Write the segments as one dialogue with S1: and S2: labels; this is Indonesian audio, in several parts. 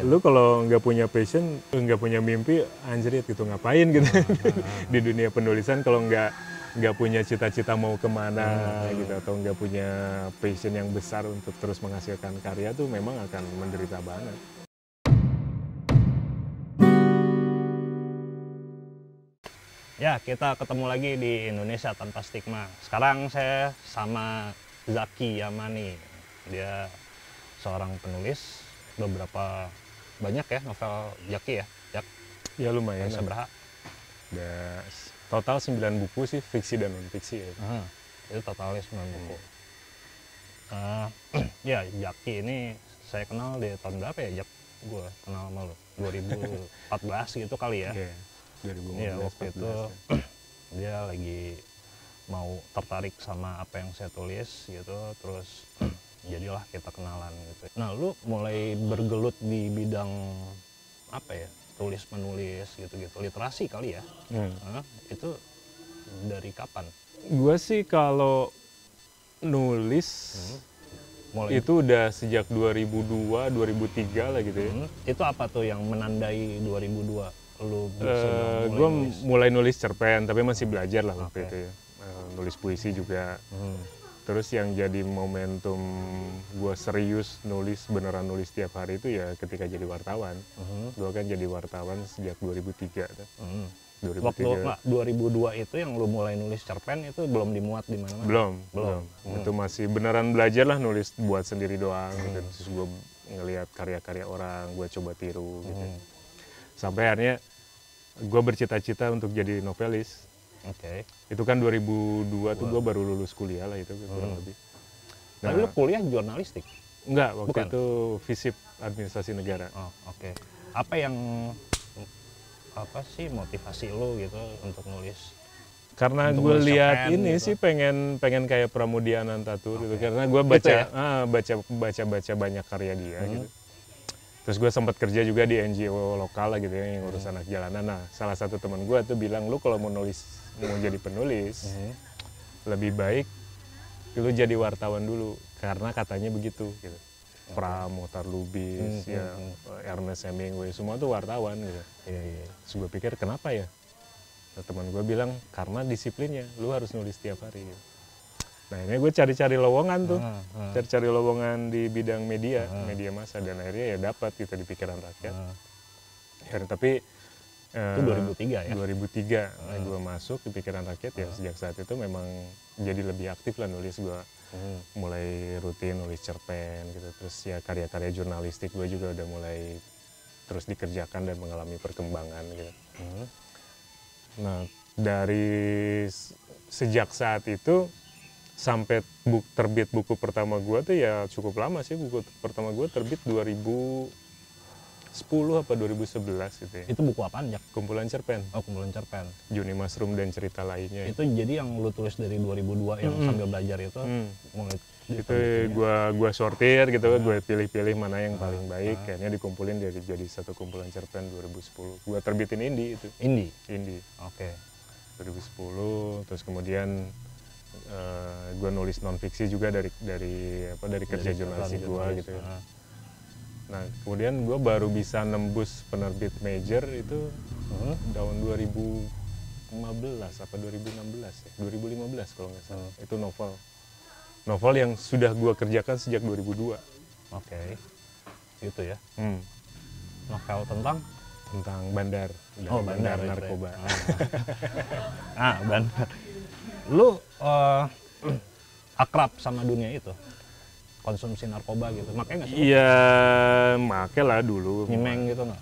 S1: Lu kalau nggak punya passion, nggak punya mimpi, anjrit gitu ngapain gitu di dunia penulisan kalau nggak punya cita-cita mau kemana gitu atau nggak punya passion yang besar untuk terus menghasilkan karya tuh memang akan menderita banget.
S2: Ya, kita ketemu lagi di Indonesia Tanpa Stigma. Sekarang saya sama Zaki Yamani. Dia seorang penulis, beberapa banyak ya novel Zaki ya.
S1: Ya lumayan.
S2: Seberapa?
S1: Ada total 9 buku sih, fiksi dan non-fiksi ya.
S2: Itu totalnya 9 buku. Ya, Zaki ini saya kenal di tahun berapa ya, Jak? Gue kenal sama lo 2014 gitu kali ya.
S1: Iya, 2015,
S2: Iya, waktu
S1: 14,
S2: itu
S1: ya.
S2: dia lagi mau tertarik sama apa yang saya tulis gitu, terus jadilah kita kenalan gitu. Nah, lu mulai bergelut di bidang apa ya, tulis menulis gitu-gitu, literasi kali ya. Itu dari kapan?
S1: Gue sih kalau nulis
S2: Mulai
S1: itu udah sejak 2002, 2003 lah gitu ya.
S2: Itu apa tuh yang menandai 2002 lu bisa
S1: Gue mulai nulis cerpen, tapi masih belajar lah waktu
S2: Oke.
S1: itu ya. Nulis puisi juga. Terus yang jadi momentum gue serius nulis, beneran nulis tiap hari itu ya ketika jadi wartawan. Gue kan jadi wartawan sejak 2003.
S2: Waktu 2002 itu yang lu mulai nulis cerpen itu belum dimuat di mana-mana?
S1: Belum. Itu masih beneran belajar lah nulis buat sendiri doang. Gitu. Terus gue ngelihat karya-karya orang, gue coba tiru gitu. Sampai akhirnya gue bercita-cita untuk jadi novelis.
S2: Oke.
S1: Itu kan 2002 tuh gue baru lulus kuliah lah itu kurang lebih.
S2: Tapi lu kuliah jurnalistik?
S1: Enggak, waktu
S2: Bukan?
S1: itu FISIP Administrasi Negara.
S2: Oh, oke. Apa sih motivasi lu gitu untuk nulis?
S1: Karena
S2: Untuk
S1: gue
S2: nulis
S1: lihat
S2: cerpen
S1: ini
S2: gitu.
S1: sih pengen kayak Pramudia Anantatur gitu. Karena gue
S2: Gitu ya?
S1: baca banyak karya dia gitu. Terus gue sempat kerja juga di NGO lokal lah gitu ya, yang ngurus anak jalanan. Nah, salah satu teman gue tuh bilang, lu kalau mau jadi penulis, lebih baik lu jadi wartawan dulu, karena katanya begitu gitu. Mokhtar Lubis, ya Ernest Hemingway, semua tuh wartawan gitu.
S2: Iya.
S1: Terus gue pikir kenapa ya? Nah, teman gue bilang karena disiplinnya, lu harus nulis tiap hari. Gitu. Nah ini gue cari-cari lowongan tuh, cari-cari lowongan di bidang media massa, dan akhirnya ya dapat gitu di Pikiran Rakyat. Ya, tapi
S2: Itu 2003 ya?
S1: 2003 gue masuk di Pikiran Rakyat ya. Sejak saat itu memang jadi lebih aktif lah nulis. Gue mulai rutin nulis cerpen gitu. Terus ya karya-karya jurnalistik gue juga udah mulai terus dikerjakan dan mengalami perkembangan gitu. Nah dari sejak saat itu sampai terbit buku pertama gue tuh ya cukup lama sih. Buku pertama gue terbit 2010 apa 2011 gitu ya.
S2: Itu buku apaan, Jak?
S1: Kumpulan cerpen.
S2: Oh, kumpulan cerpen.
S1: Juni Mushroom dan cerita lainnya.
S2: Itu jadi yang lu tulis dari 2002 yang sambil belajar itu mulai
S1: Itu gua sortir gitu, gue pilih-pilih mana yang paling baik, kayaknya dikumpulin jadi satu kumpulan cerpen 2010. Gua terbitin Indie itu. Indie.
S2: Oke.
S1: 2010, terus kemudian gue nulis non fiksi juga dari kerja jurnalistik gue gitu ya. Nah kemudian gue baru bisa nembus penerbit major itu tahun 2015 apa 2016 ya, 2015 kalau nggak salah. Itu novel yang sudah gue kerjakan sejak 2002.
S2: Oke. Gitu ya. Novel tentang
S1: bandar.
S2: Bandar
S1: narkoba.
S2: Bandar. Lu akrab sama dunia itu, konsumsi narkoba gitu, makanya nggak sih?
S1: Iya, make lah dulu.
S2: Nyimeng gitu nggak?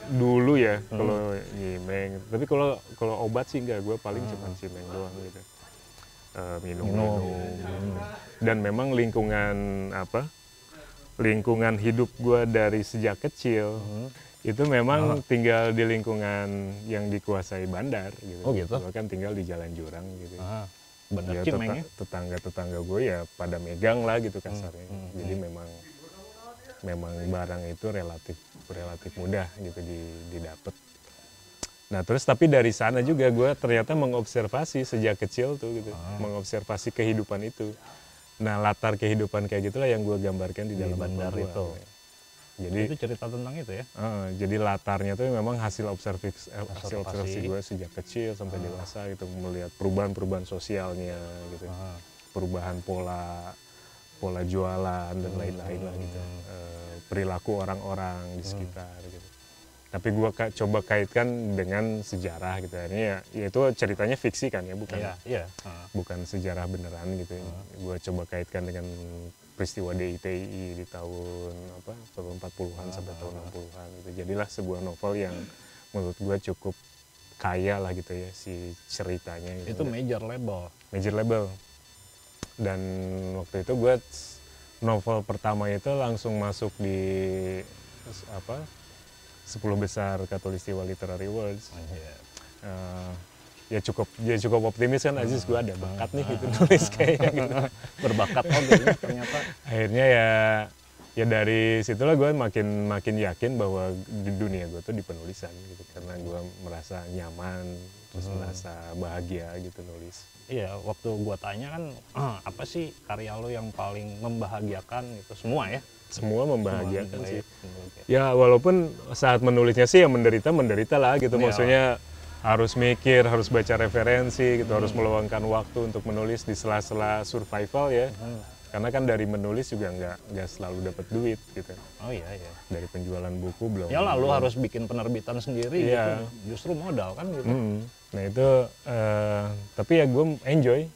S1: Dulu ya, kalau nyimeng. Tapi kalau obat sih enggak, gue paling cuma cimeng doang gitu. Minum. Dan memang lingkungan hidup gue dari sejak kecil itu memang tinggal di lingkungan yang dikuasai bandar gitu.
S2: Oh gitu?
S1: Gue kan tinggal di Jalan Jurang gitu.
S2: Bener
S1: Ya,
S2: cimeng ya?
S1: tetangga gue ya pada megang lah gitu kasarnya. Jadi memang barang itu relatif mudah gitu didapat. Nah terus tapi dari sana juga gue ternyata mengobservasi sejak kecil tuh gitu, mengobservasi kehidupan itu. Nah latar kehidupan kayak gitulah yang gue gambarkan di dalam
S2: bandar
S1: novel
S2: itu.
S1: gua. Jadi
S2: Itu cerita tentang itu ya?
S1: jadi latarnya tuh memang hasil observasi gue sejak kecil sampai dewasa gitu, melihat perubahan-perubahan sosialnya gitu, perubahan pola jualan dan lain-lain lah gitu, perilaku orang-orang di sekitar gitu. Tapi gue coba kaitkan dengan sejarah gitu. Ini ya itu ceritanya fiksi kan ya, bukan sejarah beneran gitu. Gue coba kaitkan dengan peristiwa DITI di tahun 40-an sampai tahun 60-an gitu. Jadilah sebuah novel yang menurut gue cukup kaya lah gitu ya si ceritanya gitu.
S2: Itu major label.
S1: Dan waktu itu gue novel pertama itu langsung masuk di 10 besar Khatulistiwa Literary Awards. Ya cukup optimis kan, Aziz gue ada bakat nih gitu nulis kayaknya gitu.
S2: Berbakat gitu ternyata.
S1: Akhirnya ya dari situlah gue makin yakin bahwa di dunia gue tuh di penulisan gitu, karena gue merasa nyaman, terus merasa bahagia gitu nulis.
S2: Iya, waktu gue tanya kan apa sih karya lo yang paling membahagiakan itu? Semua ya?
S1: Semua membahagiakan sih. Ya walaupun saat menulisnya sih ya menderita lah gitu. Maksudnya harus mikir, harus baca referensi gitu, harus meluangkan waktu untuk menulis di sela-sela survival ya. Karena kan dari menulis juga nggak selalu dapat duit gitu.
S2: Oh iya.
S1: Dari penjualan buku belum.
S2: Ya lalu harus bikin penerbitan sendiri gitu. Justru modal kan gitu.
S1: Nah itu tapi ya gue enjoy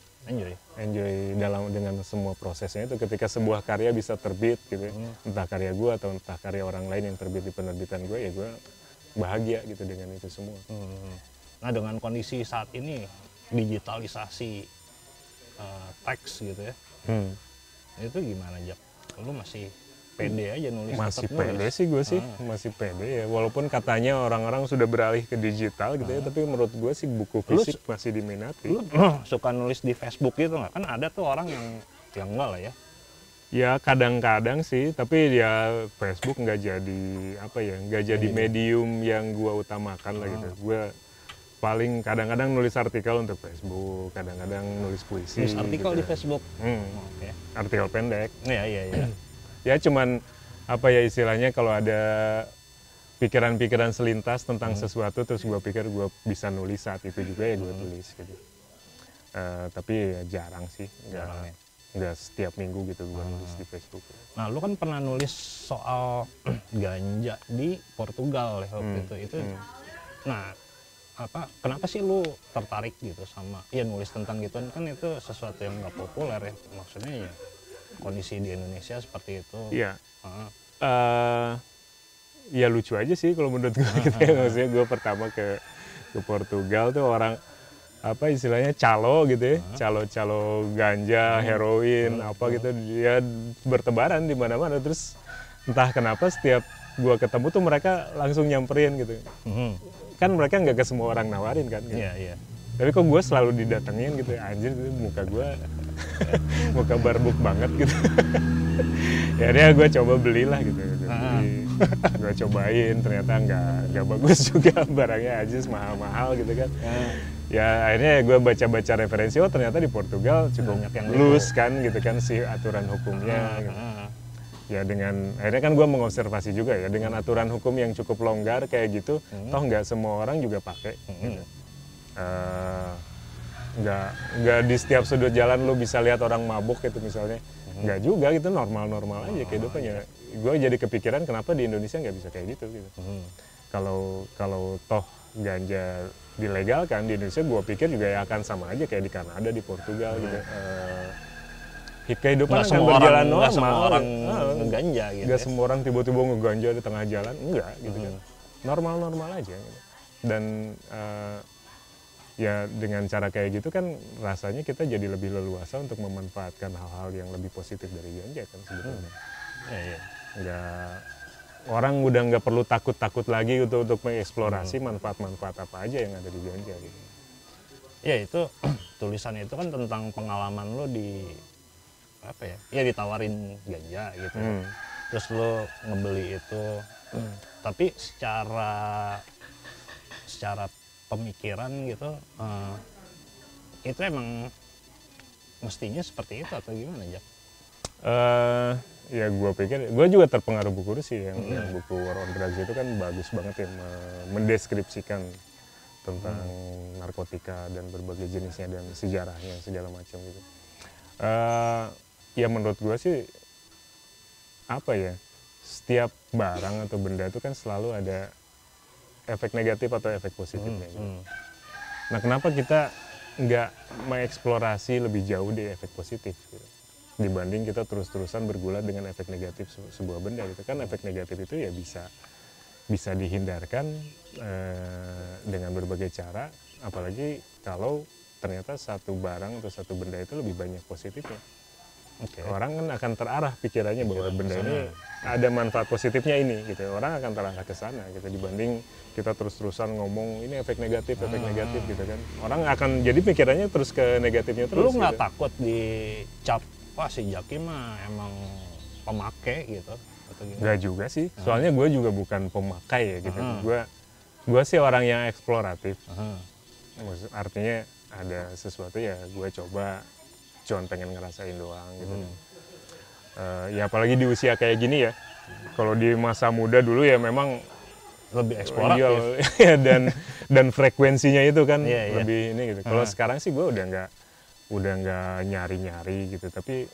S1: dengan semua prosesnya itu, ketika sebuah karya bisa terbit gitu, entah karya gue atau entah karya orang lain yang terbit di penerbitan gue, ya gue bahagia gitu dengan itu semua.
S2: Nah dengan kondisi saat ini digitalisasi teks gitu ya, itu gimana Jak? Lu masih pede aja nulis?
S1: Masih pede sih gue sih, masih pede ya. Walaupun katanya orang-orang sudah beralih ke digital gitu ya, tapi menurut gue sih buku fisik masih diminati.
S2: Lu suka nulis di Facebook gitu nggak? Kan ada tuh orang yang enggak lah ya.
S1: Ya kadang-kadang sih, tapi ya Facebook nggak jadi medium yang gue utamakan lah gitu. Gue paling kadang-kadang nulis artikel untuk Facebook, kadang-kadang nulis puisi.
S2: Nulis artikel
S1: gitu
S2: di Facebook?
S1: Okay. Artikel pendek.
S2: Iya.
S1: Ya cuman istilahnya kalau ada pikiran-pikiran selintas tentang sesuatu, terus gue pikir gue bisa nulis saat itu juga, ya gue tulis gitu. Tapi ya jarang sih, nggak setiap minggu gitu gue nulis di Facebook.
S2: Nah lu kan pernah nulis soal ganja di Portugal ya waktu itu. Nah kenapa sih lu tertarik gitu sama nulis tentang gitu kan itu sesuatu yang nggak populer ya, maksudnya ya kondisi di Indonesia seperti itu.
S1: Iya. Ya lucu aja sih kalau menurut gue gitu ya. Maksudnya gue pertama ke Portugal tuh orang istilahnya calo gitu ya, calo ganja, heroin, gitu, dia bertebaran di mana-mana. Terus entah kenapa setiap gue ketemu tuh mereka langsung nyamperin gitu. Kan mereka nggak ke semua orang nawarin kan.
S2: Iya.
S1: Tapi kok gue selalu didatengin gitu, anjir gitu, muka gue muka barbuk banget gitu. Ya dia gue coba belilah gitu. Gue cobain, ternyata nggak bagus juga barangnya, aja mahal-mahal gitu kan. Ya akhirnya gue baca-baca referensi, ternyata di Portugal cukup loose kan gitu kan si aturan hukumnya gitu. Ya akhirnya kan gue mengobservasi juga ya, dengan aturan hukum yang cukup longgar kayak gitu, toh nggak semua orang juga pakai gitu. Nggak di setiap sudut jalan lu bisa lihat orang mabuk gitu misalnya, nggak juga gitu, normal aja kehidupannya. Gue jadi kepikiran kenapa di Indonesia nggak bisa kayak gitu. Kalau toh ganja dilegalkan di Indonesia, gue pikir juga ya akan sama aja kayak di Kanada, di Portugal gitu. Kehidupan akan berjalan normal.
S2: Nggak semua orang ngeganja gitu.
S1: Nggak semua orang tiba-tiba ngeganja di tengah jalan, enggak gitu kan. Normal aja gitu. Dan ya dengan cara kayak gitu kan rasanya kita jadi lebih leluasa untuk memanfaatkan hal-hal yang lebih positif dari ganja kan sebetulnya. Orang udah nggak perlu takut lagi untuk mengeksplorasi manfaat-manfaat apa aja yang ada di ganja gitu.
S2: Ya itu tulisan itu kan tentang pengalaman lo di ditawarin ganja gitu. Terus lo ngebeli itu. Tapi secara pemikiran gitu, itu emang mestinya seperti itu atau gimana, Jak?
S1: ya gue pikir, gue juga terpengaruh buku Rus sih, yang buku War on Drugs itu kan bagus banget ya, mendeskripsikan tentang narkotika dan berbagai jenisnya dan sejarahnya segala macam gitu. Ya menurut gue sih apa ya, setiap barang atau benda itu kan selalu ada efek negatif atau efek positifnya gitu. Nah kenapa kita nggak mengeksplorasi lebih jauh di efek positif gitu, dibanding kita terus-terusan bergulat dengan efek negatif sebuah benda gitu kan. Efek negatif itu ya bisa dihindarkan dengan berbagai cara, apalagi kalau ternyata satu barang atau satu benda itu lebih banyak positifnya. Orang kan akan terarah pikirannya bahwa benda ini ada manfaat positifnya ini gitu, orang akan terarah ke sana gitu, dibanding kita terus-terusan ngomong ini efek negatif gitu kan. Orang akan jadi pikirannya terus ke negatifnya terus.
S2: Lu nggak
S1: gitu.
S2: takut dicap, wah si Jaki mah emang pemakai gitu atau gimana?
S1: Nggak juga sih, soalnya gue juga bukan pemakai ya gitu. Gue sih orang yang eksploratif. Artinya ada sesuatu ya gue coba, cuman pengen ngerasain doang gitu. Ya apalagi di usia kayak gini ya, kalau di masa muda dulu ya memang
S2: Lebih eksploratif.
S1: iya, dan frekuensinya itu kan
S2: Iya.
S1: lebih ini gitu. Kalau sekarang sih gue udah nggak nyari-nyari gitu, tapi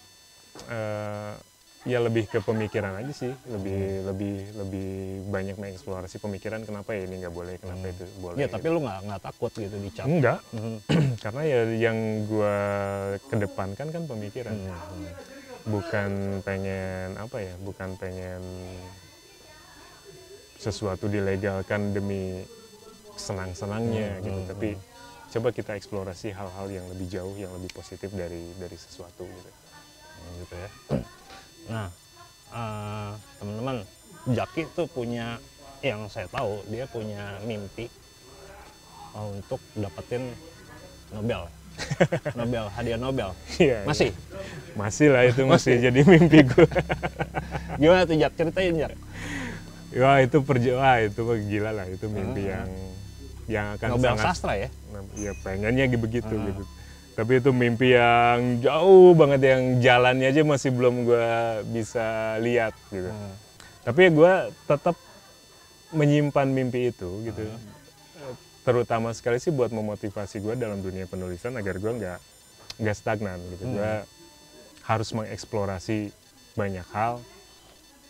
S1: ya lebih ke pemikiran aja sih, lebih banyak mengeksplorasi pemikiran, kenapa ya ini nggak boleh, kenapa itu boleh.
S2: Iya, tapi lu nggak takut gitu dicap.
S1: Enggak, karena ya yang gue kedepankan kan pemikiran, bukan pengen apa ya, bukan pengen sesuatu dilegalkan demi senang-senangnya gitu, tapi coba kita eksplorasi hal-hal yang lebih jauh, yang lebih positif dari sesuatu gitu.
S2: Gitu ya. Nah, teman-teman, Jaki tuh punya, yang saya tahu dia punya mimpi untuk dapetin Nobel. Hadiah Nobel.
S1: Iya, masih lah itu masih jadi mimpi gue.
S2: Gimana tuh Jak, ceritain Jak.
S1: Wah itu mah gila lah, itu mimpi yang akan
S2: Nobel
S1: sangat,
S2: sastra ya?
S1: ya pengennya begitu gitu. Tapi itu mimpi yang jauh banget, yang jalannya aja masih belum gue bisa lihat gitu. Tapi gue tetap menyimpan mimpi itu gitu. Terutama sekali sih buat memotivasi gue dalam dunia penulisan agar gue nggak stagnan gitu. Gue harus mengeksplorasi banyak hal,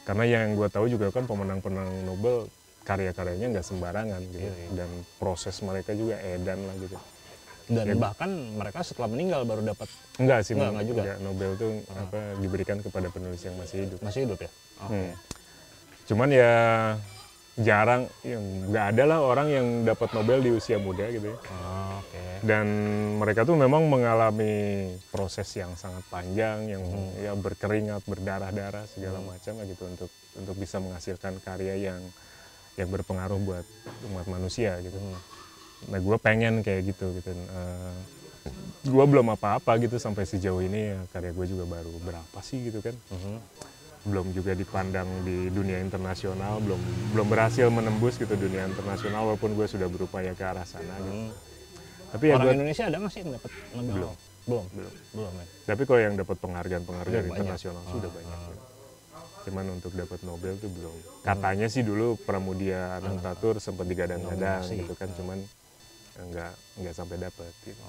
S1: karena yang gue tahu juga kan pemenang-pemenang Nobel karya-karyanya nggak sembarangan gitu. Dan proses mereka juga edan lah gitu.
S2: Dan bahkan mereka setelah meninggal baru dapat.
S1: Enggak sih,
S2: enggak juga.
S1: Enggak, Nobel itu diberikan kepada penulis yang masih hidup.
S2: Masih hidup ya?
S1: Cuman ya jarang, nggak ada lah orang yang dapat Nobel di usia muda gitu ya. Dan mereka tuh memang mengalami proses yang sangat panjang, yang ya berkeringat, berdarah-darah segala macam lah gitu, untuk bisa menghasilkan karya yang berpengaruh buat umat manusia gitu. Nah gue pengen kayak gitu. Gue belum apa-apa gitu sampai sejauh ini ya, karya gue juga baru berapa sih gitu kan. Belum juga dipandang di dunia internasional, belum berhasil menembus gitu dunia internasional, walaupun gue sudah berupaya ke arah sana gitu. Tapi ya
S2: orang Indonesia ada nggak sih yang dapat Nobel? Belum ya.
S1: Tapi kalau yang dapat penghargaan internasional sudah banyak. Gitu. Cuman untuk dapat Nobel tuh belum. Katanya sih dulu Pramudia Anantatur sempat digadang-gadang gitu kan, cuman nggak sampai dapat gitu.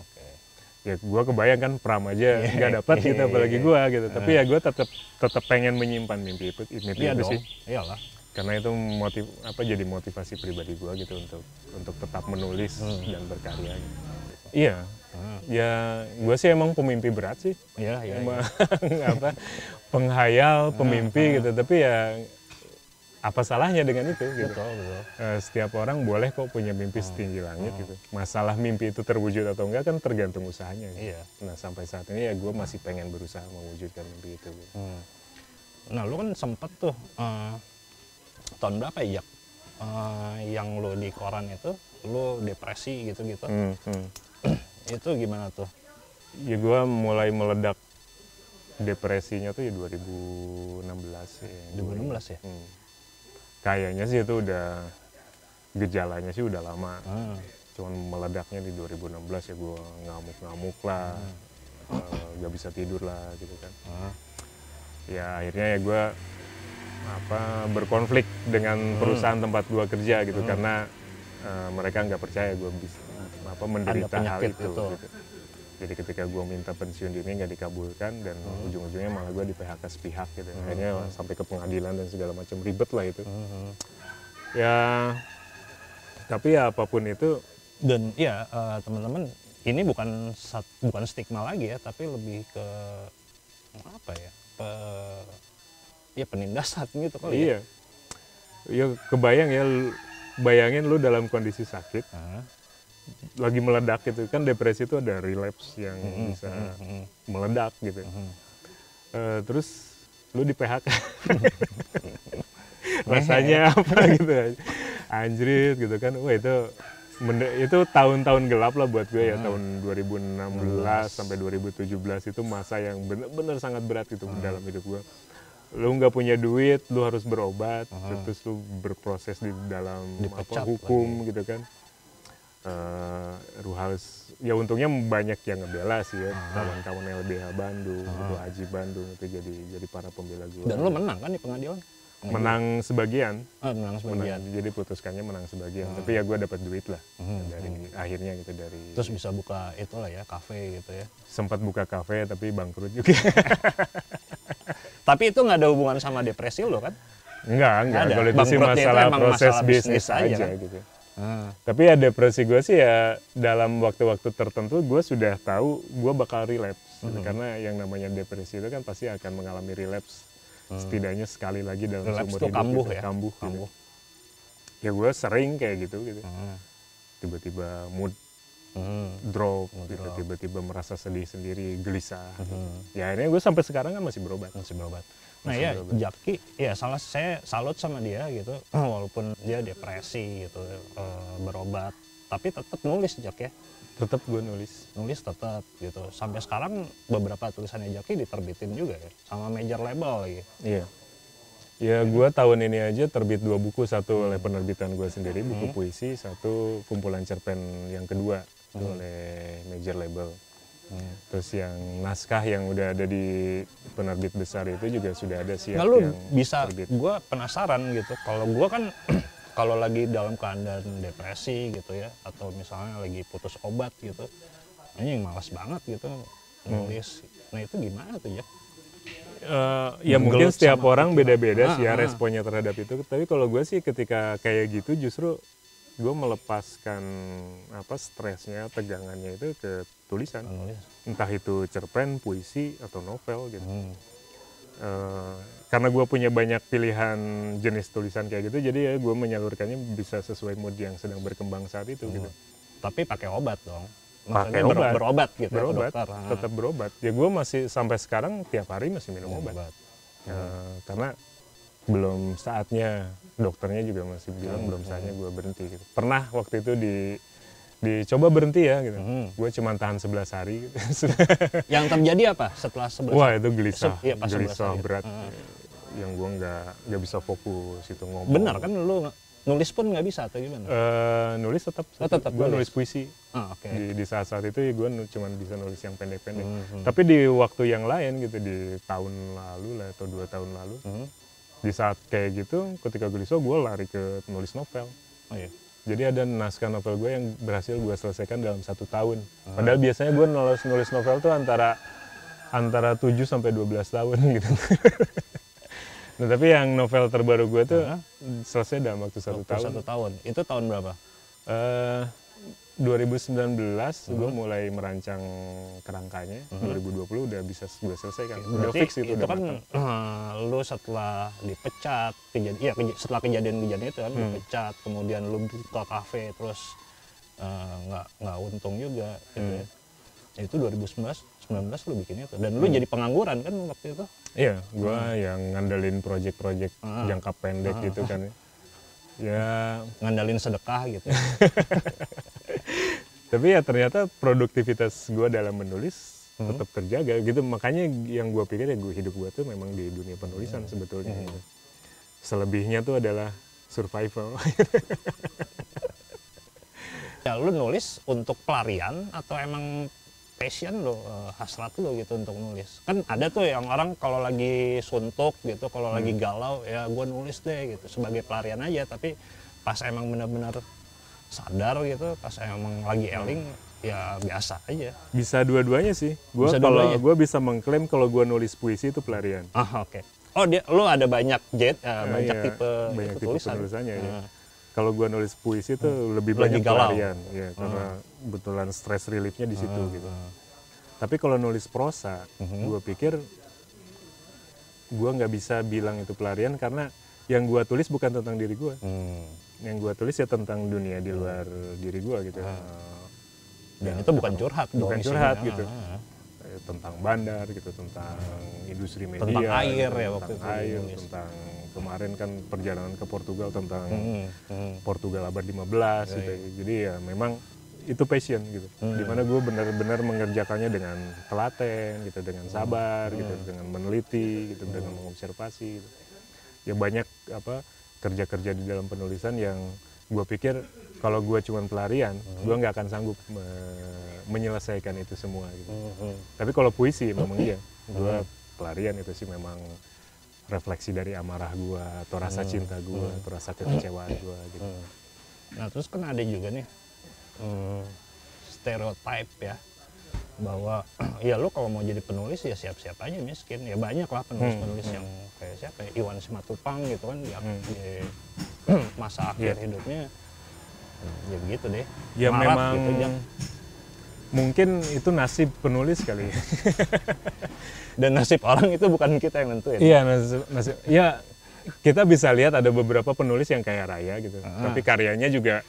S1: Ya gue kebayang kan Pram aja nggak dapat gitu, apalagi gue gitu. Tapi ya gue tetap pengen menyimpan mimpi itu sih.
S2: Iyalah.
S1: Karena itu jadi motivasi pribadi gue gitu, untuk tetap menulis dan berkarya gitu. Iya. Ya gue sih emang pemimpi berat sih.
S2: Iya.
S1: Penghayal, pemimpi gitu. Tapi ya apa salahnya dengan itu gitu.
S2: Betul.
S1: Setiap orang boleh kok punya mimpi setinggi langit gitu. Masalah mimpi itu terwujud atau enggak kan tergantung usahanya. Gitu.
S2: Iya.
S1: Nah sampai saat ini ya gue masih pengen berusaha mewujudkan mimpi itu. Gitu.
S2: Nah lu kan sempet tuh tahun berapa ya yang lu di koran itu lu depresi gitu-gitu. Itu gimana tuh?
S1: Ya gue mulai meledak depresinya tuh ya 2016 ya.
S2: 2016 ya?
S1: Kayaknya sih itu udah, gejalanya sih udah lama. Cuman meledaknya di 2016 ya, gue ngamuk-ngamuk lah, gak bisa tidur lah gitu kan. ya akhirnya ya gue berkonflik dengan perusahaan tempat gue kerja gitu karena mereka nggak percaya gue bisa menderita hal itu. Gitu. Jadi ketika gue minta pensiun dini nggak dikabulkan dan ujung-ujungnya malah gue di PHK sepihak gitu. Akhirnya sampai ke pengadilan dan segala macam ribet lah itu. Ya tapi ya apapun itu.
S2: Dan ya teman-teman ini bukan stigma lagi ya, tapi lebih ke apa ya? Ya penindasan gitu kali ya.
S1: Ya kebayang ya, bayangin lu dalam kondisi sakit. Lagi meledak gitu kan, depresi itu ada relapse yang bisa meledak gitu. Terus lu di PHK. Rasanya apa gitu, anjrit gitu kan. Wah itu tahun-tahun gelap lah buat gue ya, tahun 2016 sampai 2017 itu masa yang benar-benar sangat berat gitu dalam hidup gue. Lu nggak punya duit, lu harus berobat, terus lu berproses di dalam hukum lagi. Gitu kan. Lu harus, ya untungnya banyak yang ngebela sih ya, kawan-kawan LBH Bandung, itu Haji Bandung itu jadi para pembela gue.
S2: Dan lu menang kan di pengadilan?
S1: Menang sebagian.
S2: Menang sebagian.
S1: Jadi putuskannya menang sebagian. Tapi ya gue dapat duit lah dari akhirnya gitu dari.
S2: Terus bisa buka itulah ya, kafe gitu ya.
S1: Sempat buka kafe tapi bangkrut juga.
S2: Tapi itu nggak ada hubungan sama depresi lo kan?
S1: Enggak. Kalau itu sih masalah proses bisnis aja kan? Gitu. Tapi ya depresi gue sih ya dalam waktu-waktu tertentu gue sudah tahu gue bakal relapse. Karena yang namanya depresi itu kan pasti akan mengalami relapse. Setidaknya sekali lagi dalam seumur hidup.
S2: Kambuh
S1: gitu.
S2: Ya?
S1: Kambuh. Ya gue sering kayak gitu. Tiba-tiba mood drop, gitu. Tiba-tiba merasa sedih sendiri, gelisah. Ya akhirnya gue sampai sekarang kan masih berobat. Nah ya
S2: Jaki, ya saya salut sama dia gitu, walaupun dia depresi gitu, berobat, tapi tetap nulis Jak ya.
S1: Tetap gue nulis
S2: tetap gitu. Sampai sekarang beberapa tulisannya Jaki diterbitin juga ya, sama major label lagi.
S1: Iya. Ya gue tahun ini aja terbit 2 buku, satu oleh penerbitan gue sendiri, buku puisi, satu kumpulan cerpen yang kedua itu oleh major label. Terus yang naskah yang udah ada di penerbit besar itu juga sudah ada siap.
S2: Nah, lu bisa, gue penasaran gitu, kalau gue kan kalau lagi dalam keadaan depresi gitu ya, atau misalnya lagi putus obat gitu, ini malas banget gitu nulis. Nah itu gimana tuh ya?
S1: Ya mungkin setiap orang beda-beda sih ya responnya terhadap itu. Tapi kalau gue sih ketika kayak gitu justru gue melepaskan stresnya, tegangannya itu ke tulisan. Entah itu cerpen, puisi, atau novel gitu. Karena gue punya banyak pilihan jenis tulisan kayak gitu, jadi ya gue menyalurkannya bisa sesuai mood yang sedang berkembang saat itu gitu.
S2: Tapi pakai obat dong?
S1: Pakai obat.
S2: Berobat gitu.
S1: Berobat, tetap berobat. Ya gue masih sampai sekarang tiap hari masih minum obat. Karena belum saatnya, dokternya juga masih bilang belum saatnya gue berhenti gitu. Pernah waktu itu dicoba berhenti ya gitu. Gue cuma tahan 11 hari gitu.
S2: Yang terjadi apa setelah 11 hari?
S1: Wah itu gelisah,
S2: gelisah
S1: berat. Yang gue nggak bisa fokus itu ngomong.
S2: Benar kan lu nulis pun nggak bisa atau gimana?
S1: Nulis tetap gue nulis puisi. Di saat-saat itu ya gue cuma bisa nulis yang pendek-pendek. Tapi di waktu yang lain gitu, di tahun lalu lah atau 2 tahun lalu, di saat kayak gitu ketika gelisah gue lari ke nulis novel. Jadi ada naskah novel gue yang berhasil gue selesaikan dalam 1 tahun. Padahal biasanya gue nulis novel tuh antara 7 sampai 12 tahun gitu. Nah tapi yang novel terbaru gue tuh selesai dalam waktu 1 tahun.
S2: 1 tahun. Itu tahun berapa?
S1: 2019 gue mulai merancang kerangkanya. 2020 udah bisa gue selesaikan. Udah fix itu.
S2: Itu kan lu setelah dipecat, setelah kejadian-kejadian itu kan dipecat, kemudian lu buka kafe, terus nggak untung juga gitu ya. Itu 2019 lu bikin itu, dan lu jadi pengangguran kan waktu itu?
S1: Iya, gue yang ngandelin project-project jangka pendek gitu kan ya.
S2: Ngandalin sedekah gitu.
S1: Tapi ya ternyata produktivitas gue dalam menulis tetap terjaga gitu. Makanya yang gue pikir ya hidup gue tuh memang di dunia penulisan sebetulnya. Gitu. Selebihnya tuh adalah survival.
S2: Ya lu nulis untuk pelarian atau emang passion lo, hasrat lo gitu untuk nulis. Kan ada tuh yang orang kalau lagi suntuk gitu, kalau lagi galau ya gue nulis deh gitu sebagai pelarian aja, tapi pas emang benar-benar sadar gitu, pas emang lagi eling ya biasa aja.
S1: Bisa dua-duanya sih.
S2: Dua-duanya.
S1: Gue bisa mengklaim kalau gue nulis puisi itu pelarian.
S2: Oke. Oh lo ada banyak banyak tipe tulisan.
S1: Penulisannya ya. Kalau gue nulis puisi itu lebih banyak pelarian, ya karena kebetulan stress reliefnya di situ gitu. Tapi kalau nulis prosa, gue pikir gue nggak bisa bilang itu pelarian karena yang gue tulis bukan tentang diri gue. Yang gue tulis ya tentang dunia di luar diri gue gitu.
S2: Dan itu bukan curhat,
S1: bukan curhat gitu. Tentang bandar gitu, tentang industri media,
S2: tentang air
S1: gitu,
S2: ya waktu
S1: tentang air, tentang kemarin kan perjalanan ke Portugal tentang Portugal abad 15 gitu. Jadi ya memang itu passion gitu. Dimana gue benar-benar mengerjakannya dengan telaten gitu, dengan sabar gitu, dengan meneliti gitu, dengan mengobservasi gitu. Ya banyak kerja-kerja di dalam penulisan yang gue pikir kalau gue cuma pelarian, gue nggak akan sanggup menyelesaikan itu semua gitu. Tapi kalau puisi memang iya, gue pelarian itu sih memang refleksi dari amarah gue, atau rasa cinta gue, atau rasa kekecewaan gue gitu.
S2: Nah terus kan ada juga nih stereotip ya, bahwa ya lo kalau mau jadi penulis ya siap-siap aja miskin. Ya banyak lah penulis-penulis yang kayak siapa ya, Iwan Simatupang gitu kan di masa akhir hidupnya ya begitu deh.
S1: Ya memang
S2: gitu,
S1: mungkin itu nasib penulis kali ya.
S2: Dan nasib orang itu bukan kita yang nentuin.
S1: Iya, nasib. Ya kita bisa lihat ada beberapa penulis yang kaya raya gitu, tapi karyanya juga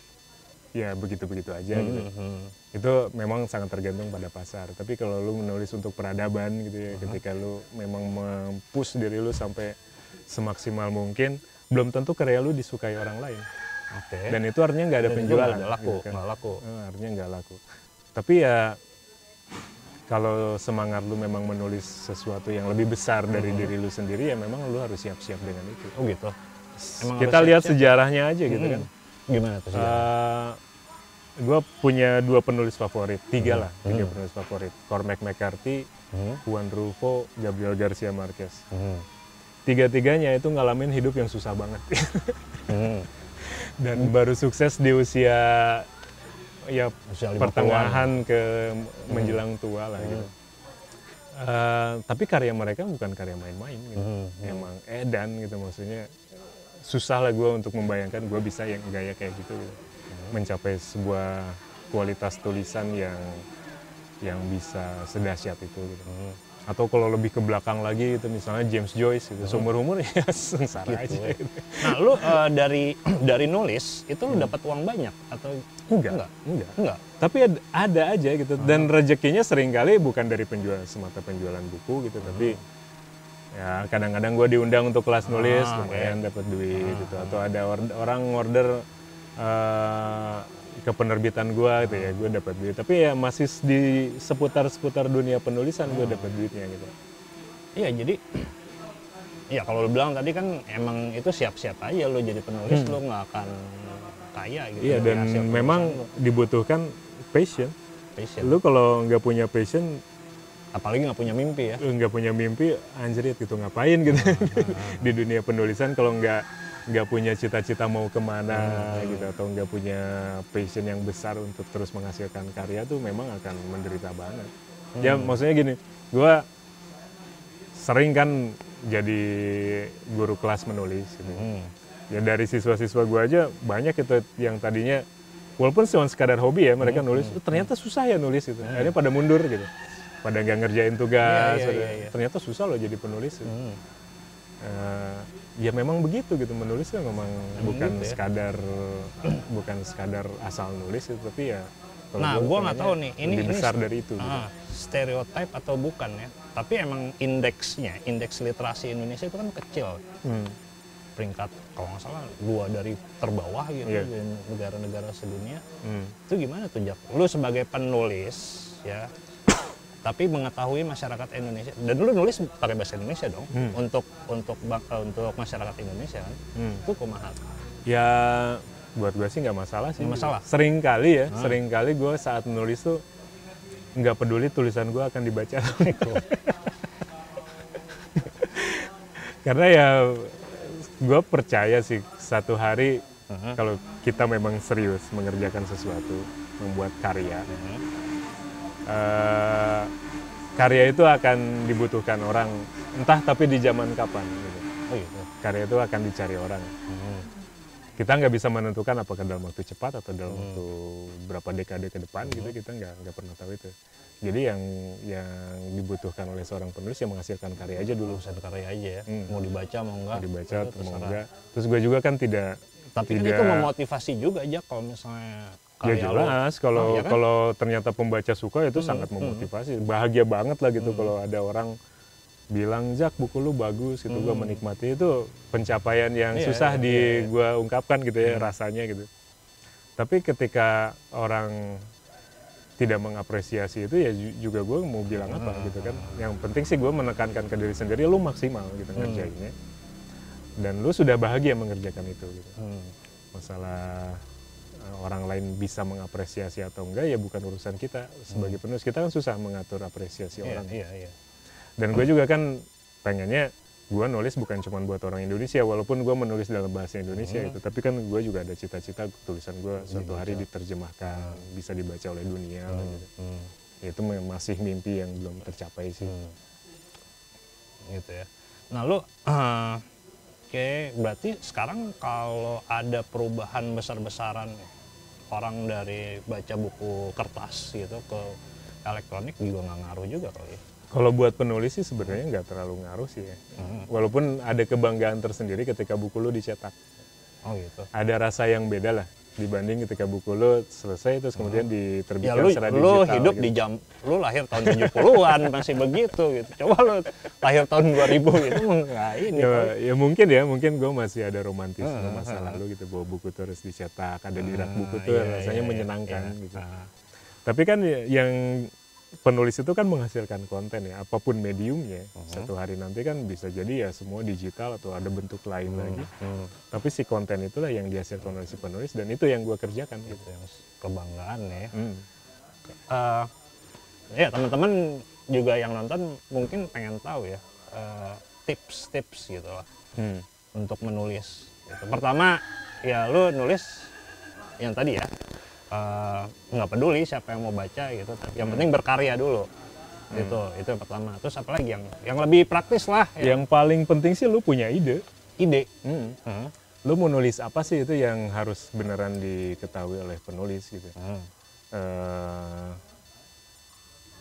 S1: ya begitu-begitu aja gitu. Itu memang sangat tergantung pada pasar. Tapi kalau lu menulis untuk peradaban gitu ya, ketika lu memang mempush diri lu sampai semaksimal mungkin, belum tentu karya lu disukai orang lain. Dan itu artinya nggak ada penjualan.
S2: Nggak laku,
S1: gitu kan.
S2: nggak laku.
S1: Artinya nggak laku. Tapi ya kalau semangat lu memang menulis sesuatu yang lebih besar dari diri lu sendiri, ya memang lu harus siap-siap dengan itu.
S2: Oh gitu. Emang
S1: kita lihat sejarahnya aja gitu kan.
S2: Gimana tuh sejarahnya?
S1: Gue punya 2 penulis favorit, 3 lah, 3 penulis favorit. Cormac McCarthy, Juan Rulfo, Gabriel Garcia Marquez. 3-tiganya itu ngalamin hidup yang susah banget. Dan baru sukses di usia ya pertengahan ke menjelang tua lah gitu. Tapi karya mereka bukan karya main-main gitu. Emang edan gitu, maksudnya susah lah gue untuk membayangkan gue bisa yang gaya kayak gitu. Mencapai sebuah kualitas tulisan yang bisa sedahsyat itu gitu. Atau kalau lebih ke belakang lagi gitu, misalnya James Joyce gitu, seumur-umur ya sengsara gitu aja gitu.
S2: Nah lu dari nulis itu lu dapat uang banyak atau enggak?
S1: Tapi ada aja gitu, dan rezekinya seringkali bukan dari semata penjualan buku gitu, tapi ya kadang-kadang gue diundang untuk kelas nulis, lumayan dapat duit gitu. Atau ada orang order ke penerbitan gue gitu ya, gue dapat duit. Tapi ya masih di seputar dunia penulisan gue dapat duitnya gitu.
S2: Iya, jadi ya kalau lu bilang tadi kan emang itu siap-siap aja lu jadi penulis, lu nggak akan kaya gitu.
S1: Iya, dan memang dibutuhkan passion. Lu kalau nggak punya passion,
S2: apalagi nggak punya mimpi ya.
S1: Nggak punya mimpi, anjrit gitu ngapain gitu. Di dunia penulisan kalau nggak punya cita-cita mau kemana gitu, atau nggak punya passion yang besar untuk terus menghasilkan karya tuh memang akan menderita banget. Ya maksudnya gini, gue sering kan jadi guru kelas menulis gitu. Ya dari siswa-siswa gue aja banyak itu yang tadinya walaupun cuma sekadar hobi ya, mereka nulis, ternyata susah ya nulis gitu. Akhirnya pada mundur gitu, pada nggak ngerjain tugas. Ternyata susah loh jadi penulis gitu. Ya memang begitu gitu, menulis kan memang bukan sekadar asal nulis gitu, tapi ya
S2: nah gue nggak tahu nih ini
S1: besar dari itu gitu.
S2: Stereotip atau bukan ya, tapi emang indeks literasi Indonesia itu kan kecil. Peringkat kalau nggak salah 2 dari terbawah gitu di negara-negara sedunia. Itu gimana tuh Jak? Lu sebagai penulis ya, tapi mengetahui masyarakat Indonesia, dan lu nulis pakai bahasa Indonesia dong, untuk masyarakat Indonesia kan, itu kumaha?
S1: Ya buat gue sih nggak masalah sih.
S2: Nggak masalah.
S1: Sering kali gue saat menulis tuh nggak peduli tulisan gue akan dibaca atau enggak. Karena ya gue percaya sih satu hari kalau kita memang serius mengerjakan sesuatu, membuat karya, karya itu akan dibutuhkan orang, entah tapi di zaman kapan. Gitu.
S2: Oh gitu.
S1: Karya itu akan dicari orang. Kita nggak bisa menentukan apakah dalam waktu cepat atau dalam waktu berapa dekade ke depan gitu, kita nggak pernah tahu itu. Jadi yang dibutuhkan oleh seorang penulis yang menghasilkan karya aja dulu.
S2: Urusan karya aja ya, mau dibaca mau enggak.
S1: Mau dibaca atau mau enggak. Terus gue juga kan tidak.
S2: Tapi kan itu memotivasi juga aja kalau misalnya
S1: ya jelas kalau
S2: ya kan?
S1: kalau ternyata pembaca suka itu sangat memotivasi. Bahagia banget lah gitu kalau ada orang bilang, "Jak, buku lu bagus," gitu. Gue menikmati itu pencapaian yang susah gue ungkapkan gitu ya, rasanya gitu. Tapi ketika orang tidak mengapresiasi itu ya juga gue mau bilang apa gitu kan. Yang penting sih gue menekankan ke diri sendiri, lu maksimal gitu ngerjainnya. Dan lu sudah bahagia mengerjakan itu gitu. Masalah orang lain bisa mengapresiasi atau enggak ya bukan urusan kita. Sebagai penulis kita kan susah mengatur apresiasi orang.
S2: Iya.
S1: Dan gue juga kan pengennya gue nulis bukan cuma buat orang Indonesia, walaupun gue menulis dalam bahasa Indonesia itu, tapi kan gue juga ada cita-cita tulisan gue suatu hari diterjemahkan, bisa dibaca oleh dunia gitu. Itu masih mimpi yang belum tercapai sih.
S2: Gitu ya. Nah lu oke, berarti sekarang kalau ada perubahan besar-besaran orang dari baca buku kertas gitu ke elektronik juga nggak ngaruh juga kali ya?
S1: Kalau buat penulis sih sebenarnya nggak terlalu ngaruh sih ya. Walaupun ada kebanggaan tersendiri ketika buku lu dicetak.
S2: Oh gitu.
S1: Ada rasa yang beda lah dibanding ketika buku lu selesai terus kemudian diterbitkan
S2: ya,
S1: secara
S2: lu
S1: digital.
S2: Hidup
S1: gitu.
S2: lu lahir tahun 70-an masih begitu gitu. Coba lu lahir tahun 2000 gitu enggak ini.
S1: Ya mungkin gue masih ada romantisme masa lalu gitu, bahwa buku tuh harus dicetak, ada di rak buku tuh rasanya menyenangkan gitu. Tapi kan yang penulis itu kan menghasilkan konten ya, apapun mediumnya. Satu hari nanti kan bisa jadi ya semua digital atau ada bentuk lain lagi. Tapi si konten itulah yang dihasilkan oleh si penulis dan itu yang gue kerjakan gitu.
S2: Yang kebanggaan ya. Ya teman-teman juga yang nonton mungkin pengen tahu ya tips-tips gitu lah untuk menulis. Gitu. Pertama ya lu nulis yang tadi ya. Nggak peduli siapa yang mau baca gitu, yang penting berkarya dulu. Itu yang pertama. Terus apa lagi yang lebih praktis lah ya.
S1: Yang paling penting sih lu punya ide.
S2: Lu
S1: mau nulis apa sih itu yang harus beneran diketahui oleh penulis gitu.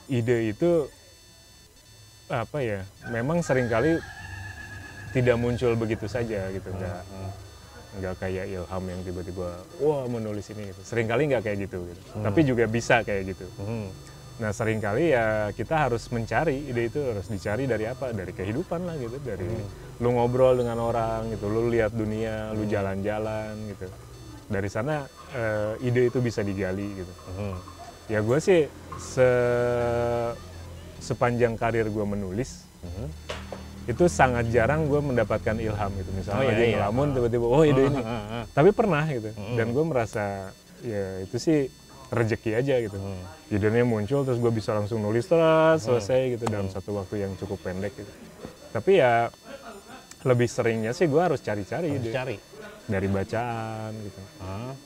S1: Ide itu apa ya, memang seringkali tidak muncul begitu saja gitu, nggak kayak ilham yang tiba-tiba wah menulis ini gitu. Seringkali nggak kayak gitu. Tapi juga bisa kayak gitu. Nah seringkali ya kita harus mencari ide itu, harus dicari dari apa? Dari kehidupan lah gitu, dari lu ngobrol dengan orang gitu, lu lihat dunia, lu jalan-jalan gitu. Dari sana ide itu bisa digali gitu. Ya gue sih sepanjang karir gue menulis itu sangat jarang gue mendapatkan ilham gitu, misalnya lagi ngelamun tiba-tiba ide ini, tapi pernah gitu. Dan gue merasa ya itu sih rezeki aja gitu. Idenya muncul terus gue bisa langsung nulis terus selesai gitu dalam satu waktu yang cukup pendek gitu. Tapi ya lebih seringnya sih gue harus cari-cari ide. Dari bacaan gitu,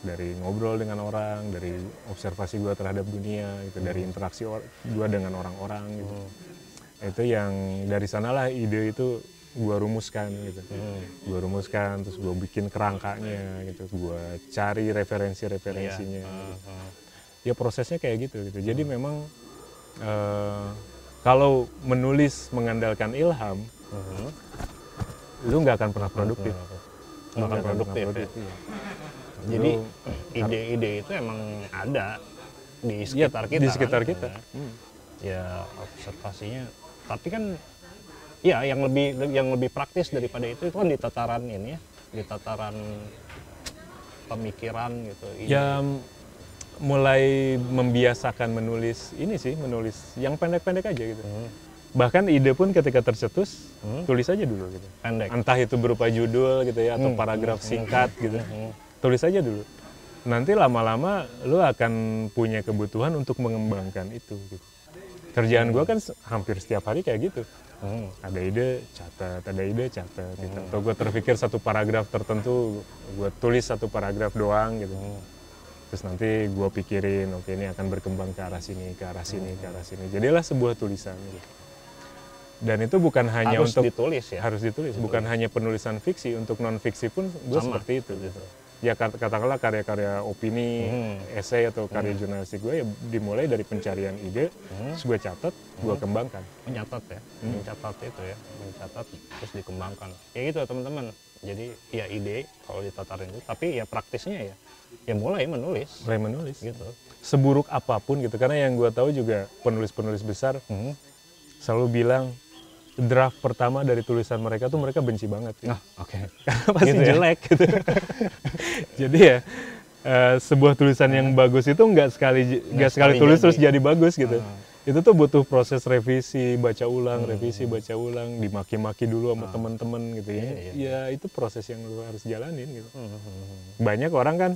S1: dari ngobrol dengan orang, dari observasi gue terhadap dunia gitu, dari interaksi gue dengan orang-orang gitu. Itu yang dari sanalah ide itu gue rumuskan gitu. Gue rumuskan terus gue bikin kerangkanya gitu, gue cari referensinya. Ya prosesnya kayak gitu. Jadi memang kalau menulis mengandalkan ilham, lu nggak akan pernah produktif.
S2: Ya. Jadi ide-ide itu emang ada di sekitar kita.
S1: Di sekitar kita.
S2: Ya observasinya. Tapi kan ya yang lebih praktis daripada itu kan di tataran ini ya, di tataran pemikiran gitu.
S1: Ya mulai membiasakan menulis ini sih, menulis yang pendek-pendek aja gitu. Bahkan ide pun ketika tercetus, tulis aja dulu gitu.
S2: Pendek.
S1: Entah itu berupa judul gitu ya, atau paragraf singkat gitu. Tulis aja dulu. Nanti lama-lama lu akan punya kebutuhan untuk mengembangkan itu gitu. Kerjaan gue kan hampir setiap hari kayak gitu. Ada ide catat gitu. Atau gue terpikir satu paragraf tertentu, gue tulis satu paragraf doang gitu. Terus nanti gue pikirin, oke ini akan berkembang ke arah sini, ke arah sini, ke arah sini. Jadilah sebuah tulisan gitu. Dan itu bukan hanya
S2: harus
S1: untuk
S2: ditulis ya.
S1: harus ditulis, bukan hanya penulisan fiksi, untuk non fiksi pun gue seperti itu gitu. Ya katakanlah karya-karya opini, esai atau karya jurnalistik gue ya dimulai dari pencarian ide, terus gue catat, gue kembangkan.
S2: Mencatat ya, mencatat itu ya, mencatat terus dikembangkan. Ya gitu teman-teman. Jadi ya ide kalau ditatarin itu, tapi ya praktisnya ya mulai menulis.
S1: Mulai menulis.
S2: Gitu.
S1: Seburuk apapun gitu, karena yang gue tahu juga penulis-penulis besar selalu bilang draft pertama dari tulisan mereka tuh mereka benci banget.
S2: Nah, oke.
S1: Pasti
S2: Gitu ya?
S1: jelek gitu. Jadi ya sebuah tulisan yang bagus itu nggak sekali tulis terus jadi bagus gitu. Itu tuh butuh proses revisi, baca ulang, baca ulang, dimaki-maki dulu sama teman-teman gitu ya. Ya itu proses yang lu harus jalanin gitu. Banyak orang kan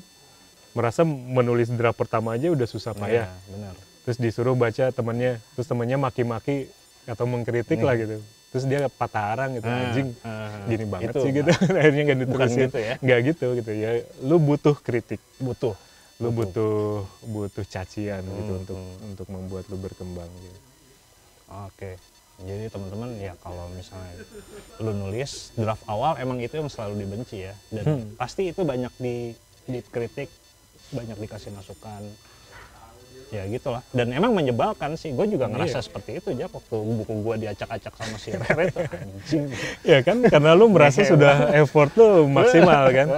S1: merasa menulis draft pertama aja udah susah payah.
S2: Benar.
S1: Terus disuruh baca temannya, terus temannya maki-maki atau mengkritik lah gitu. Terus dia patah arang gitu, anjing gini banget
S2: itu,
S1: sih gitu. Akhirnya nggak diterusin.
S2: Gitu ya?
S1: Nggak gitu ya. Lu butuh kritik. Lu
S2: Butuh.
S1: butuh cacian gitu untuk membuat lu berkembang gitu.
S2: Oke. Jadi teman-teman ya kalau misalnya lu nulis draft awal emang itu yang selalu dibenci ya. Dan pasti itu banyak dikritik, banyak dikasih masukan. Ya gitulah. Dan emang menyebalkan sih. Gue juga ngerasa seperti itu aja waktu buku gue diacak-acak sama si Rere tuh anjing.
S1: Ya kan karena lu merasa sudah effort lu maksimal kan.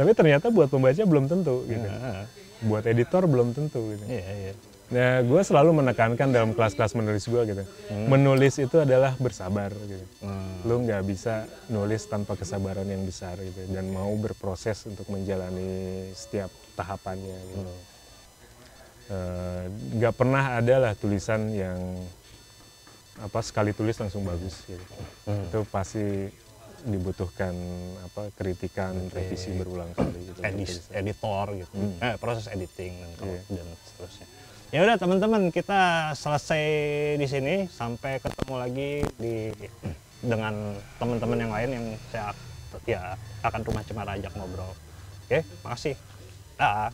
S1: Tapi ternyata buat pembaca belum tentu gitu. Buat editor belum tentu gitu.
S2: Iya.
S1: Nah, gue selalu menekankan dalam kelas-kelas menulis gue gitu. Menulis itu adalah bersabar gitu. Lu nggak bisa nulis tanpa kesabaran yang besar gitu. Dan mau berproses untuk menjalani setiap tahapannya gitu. Nggak pernah ada lah tulisan yang sekali tulis langsung bagus gitu. Itu pasti dibutuhkan kritikan, revisi berulang kali gitu.
S2: Editor gitu. Proses editing dan seterusnya. Ya udah teman-teman, kita selesai di sini, sampai ketemu lagi dengan teman-teman yang lain yang saya akan Rumah Cemara ajak ngobrol. Oke, makasih. Dah.